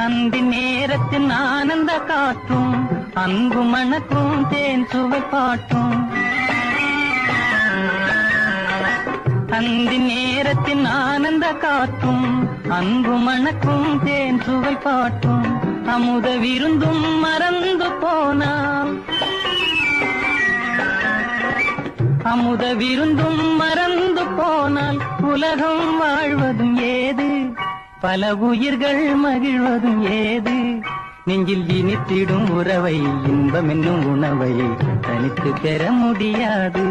அந்தி நேரத்தின் ஆனந்த காற்றும் அன்பு மணக்கும் தேன் சுவை பாட்டும். அந்தி நேரத்தின் ஆனந்த காற்றும் அன்பு மணக்கும் தேன் சுவை பாட்டும். அமுத விருந்தும் மறந்து போனால், அமுத விருந்தும் மறந்து போனால் உலகம் வாழ்வதும் ஏது, பல உயிர்கள் மகிழ்வதும் ஏது. நெஞ்சில் இனித்திடும் உறவை, இன்பம் என்னும் உணவை தனித்து பெற முடியாது.